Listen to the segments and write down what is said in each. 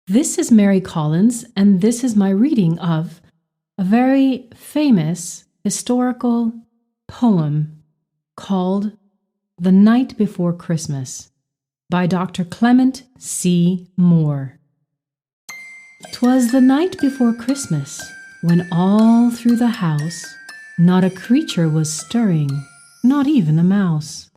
This is Mary Collins, and this is my reading of a very famous historical poem called The Night Before Christmas by Dr. Clement C. Moore. 'Twas the night before Christmas, when all through the house not a creature was stirring, not even a mouse.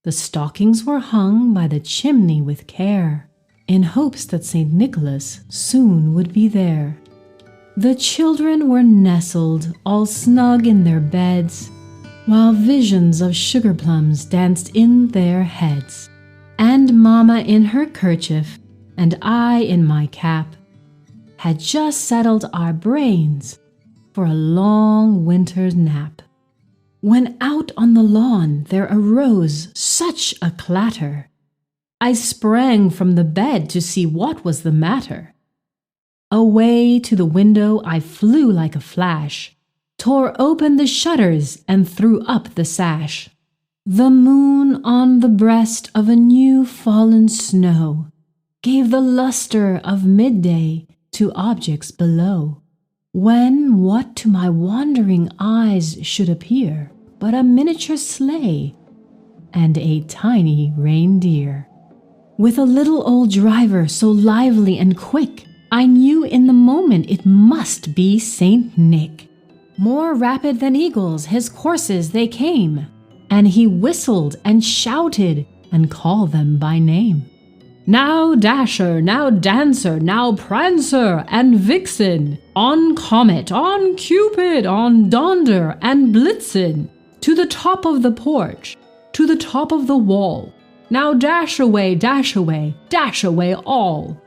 The stockings were hung by the chimney with care, in hopes that St. Nicholas soon would be there. The children were nestled all snug in their beds, while visions of sugar plums danced in their heads. And Mamma in her kerchief, and I in my cap, had just settled our brains for a long winter's nap, when out on the lawn there arose such a clatter, I sprang from the bed to see what was the matter. Away to the window I flew like a flash, tore open the shutters and threw up the sash. The moon on the breast of a new fallen snow gave the luster of midday to objects below, when what to my wandering eyes should appear but a miniature sleigh and a tiny reindeer, with a little old driver so lively and quick, I knew in the moment it must be Saint Nick. More rapid than eagles his coursers they came, and he whistled and shouted and called them by name. Now Dasher, now Dancer, now Prancer and Vixen, on Comet, on Cupid, on Donder and Blitzen, to the top of the porch, to the top of the wall. Now dash away, dash away, dash away all.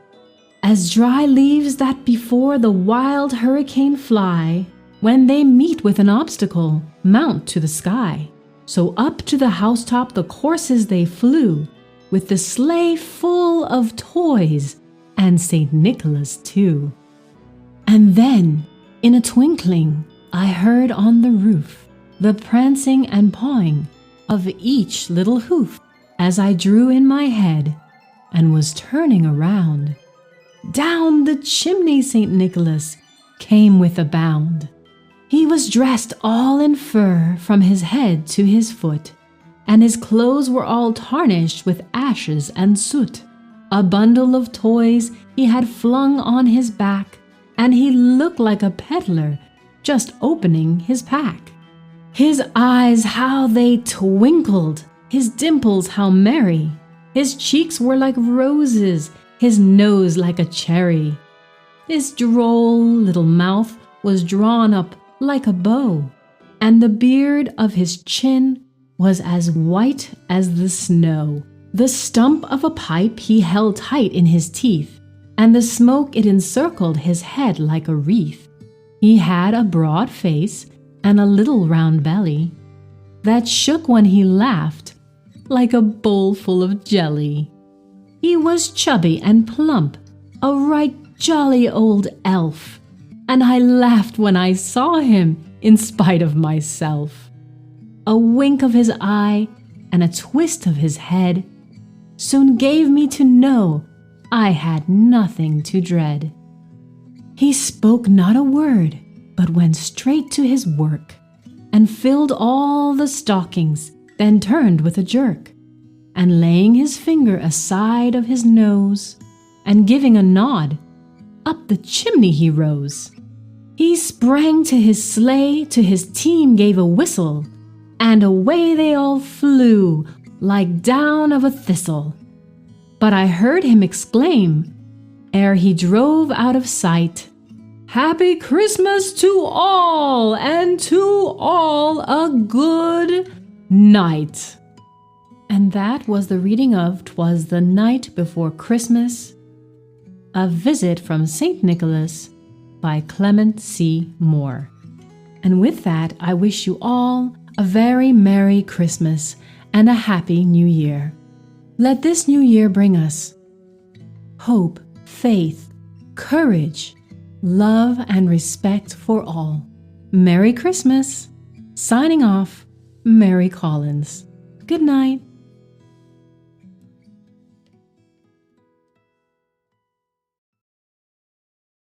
As dry leaves that before the wild hurricane fly, when they meet with an obstacle, mount to the sky. So up to the housetop the coursers they flew, with the sleigh full of toys, and St. Nicholas too. And then, in a twinkling, I heard on the roof the prancing and pawing of each little hoof, as I drew in my head and was turning around. Down the chimney St. Nicholas came with a bound. He was dressed all in fur from his head to his foot, and his clothes were all tarnished with ashes and soot. A bundle of toys he had flung on his back, and he looked like a peddler just opening his pack. His eyes, how they twinkled! His dimples, how merry! His cheeks were like roses, his nose like a cherry. His droll little mouth was drawn up like a bow, and the beard of his chin was as white as the snow. The stump of a pipe he held tight in his teeth, and the smoke it encircled his head like a wreath. He had a broad face and a little round belly that shook when he laughed like a bowl full of jelly. He was chubby and plump, a right jolly old elf, and I laughed when I saw him in spite of myself. A wink of his eye and a twist of his head soon gave me to know I had nothing to dread. He spoke not a word, but went straight to his work, and filled all the stockings, then turned with a jerk, and laying his finger aside of his nose, and giving a nod, up the chimney he rose. He sprang to his sleigh, to his team gave a whistle, and away they all flew like down of a thistle. But I heard him exclaim, ere he drove out of sight, "Happy Christmas to all, and to all a good night." And that was the reading of 'Twas the Night Before Christmas, a visit from St. Nicholas by Clement C. Moore. And with that, I wish you all a very Merry Christmas and a Happy New Year. Let this new year bring us hope, faith, courage, love, and respect for all. Merry Christmas. Signing off, Mary Collins. Good night.